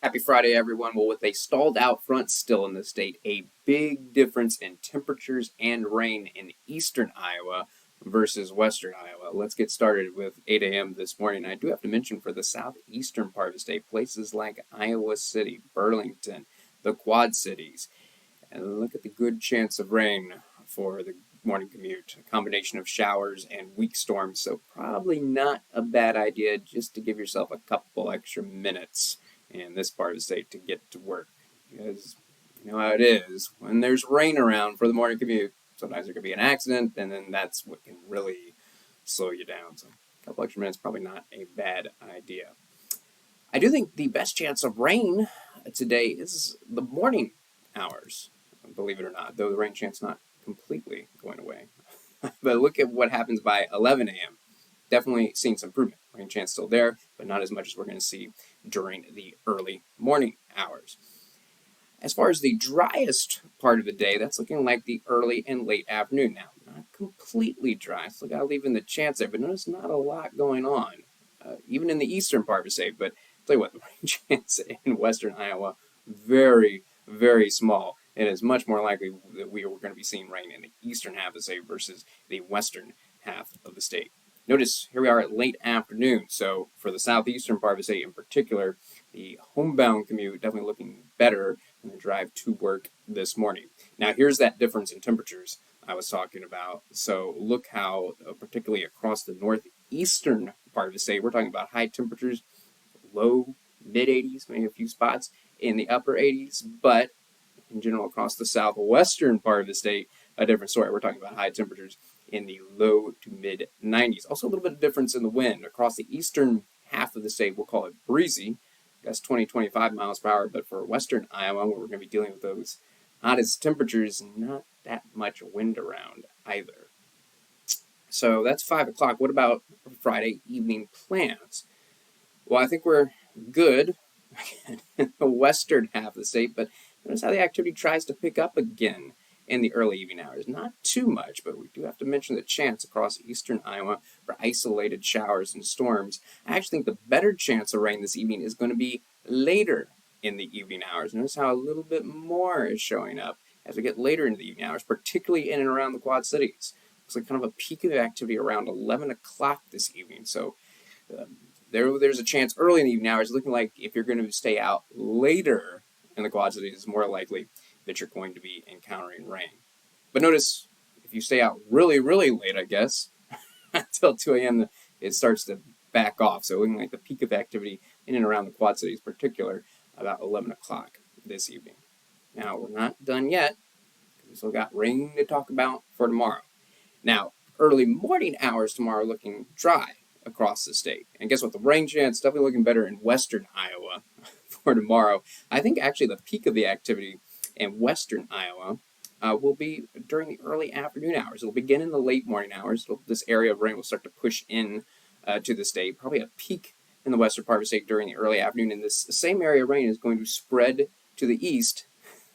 Happy Friday, everyone. Well, with a stalled out front still in the state, a big difference in temperatures and rain in eastern Iowa versus western Iowa. Let's get started with 8 a.m. this morning. I do have to mention for the southeastern part of the state, places like Iowa City, Burlington, the Quad Cities. And look at the good chance of rain for the morning commute. A combination of showers and weak storms, so probably not a bad idea just to give yourself a couple extra minutes in this part of the state to get to work. Because you know how it is. When there's rain around for the morning commute, sometimes there could be an accident, and then that's what can really slow you down. So a couple extra minutes, probably not a bad idea. I do think the best chance of rain today is the morning hours, believe it or not, though the rain chance not completely going away. But look at what happens by 11 a.m. Definitely seeing some improvement. Rain chance still there, but not as much as we're going to see during the early morning hours. As far as the driest part of the day, that's looking like the early and late afternoon. Now, not completely dry, so got to leave in the chance there, but notice not a lot going on, even in the eastern part of the state. But I'll tell you what, the rain chance in western Iowa, very, very small. It is much more likely that we are going to be seeing rain in the eastern half of the state versus the western half of the state. Notice here we are at late afternoon, so for the southeastern part of the state in particular, the homebound commute definitely looking better than the drive to work this morning. Now here's that difference in temperatures I was talking about. So look how, particularly across the northeastern part of the state, we're talking about high temperatures, low, mid 80s, maybe a few spots in the upper 80s, but in general across the southwestern part of the state, a different story. We're talking about high temperatures in the low to mid 90s. Also a little bit of difference in the wind. Across the eastern half of the state, we'll call it breezy. That's 20-25 miles per hour, but for western Iowa, where we're going to be dealing with those hottest temperatures, not that much wind around either. So that's 5 o'clock. What about Friday evening plans? Well, I think we're good in the western half of the state, but notice how the activity tries to pick up again in the early evening hours. Not too much, but we do have to mention the chance across eastern Iowa for isolated showers and storms. I actually think the better chance of rain this evening is going to be later in the evening hours. Notice how a little bit more is showing up as we get later into the evening hours, particularly in and around the Quad Cities. Looks like kind of a peak of activity around 11 o'clock this evening. So there's a chance early in the evening hours, looking like if you're going to stay out later in the Quad Cities, it's more likely that you're going to be encountering rain. But notice, if you stay out really, really late, I guess, until 2 a.m., it starts to back off. So looking like the peak of activity in and around the Quad Cities, in particular, about 11 o'clock this evening. Now, we're not done yet. We still got rain to talk about for tomorrow. Now, early morning hours tomorrow looking dry across the state. And guess what? The rain chance definitely looking better in western Iowa for tomorrow. I think actually the peak of the activity in western Iowa will be during the early afternoon hours. It'll begin in the late morning hours. This area of rain will start to push in to the state. Probably a peak in the western part of the state during the early afternoon. And this same area of rain is going to spread to the east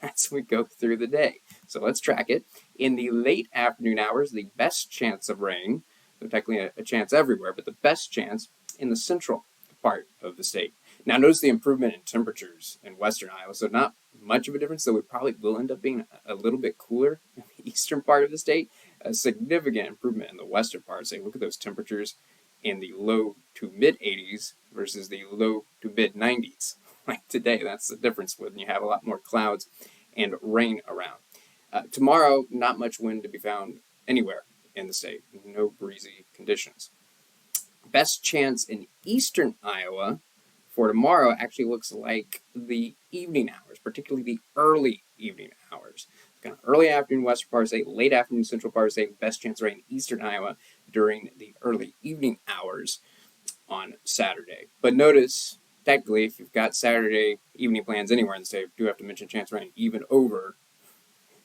as we go through the day. So let's track it. In the late afternoon hours, the best chance of rain, so technically a chance everywhere, but the best chance in the central part of the state. Now notice the improvement in temperatures in western Iowa. So not much of a difference, though we probably will end up being a little bit cooler in the eastern part of the state. A significant improvement in the western part. Say, look at those temperatures in the low to mid 80s versus the low to mid 90s. Like today, that's the difference when you have a lot more clouds and rain around. Tomorrow, not much wind to be found anywhere in the state. No breezy conditions. Best chance in eastern Iowa for tomorrow actually looks like the evening hours, particularly the early evening hours. Kind of early afternoon western part of the state, late afternoon central part of the state, best chance of rain in eastern Iowa during the early evening hours on Saturday. But notice, technically, if you've got Saturday evening plans anywhere in the state, you do have to mention chance of rain even over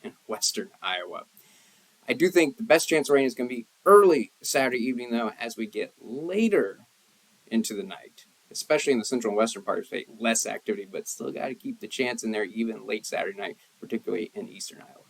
in western Iowa. I do think the best chance of rain is going to be early Saturday evening, though, as we get later into the night, especially in the central and western part of the state. Less activity, but still got to keep the chance in there even late Saturday night, particularly in eastern Iowa.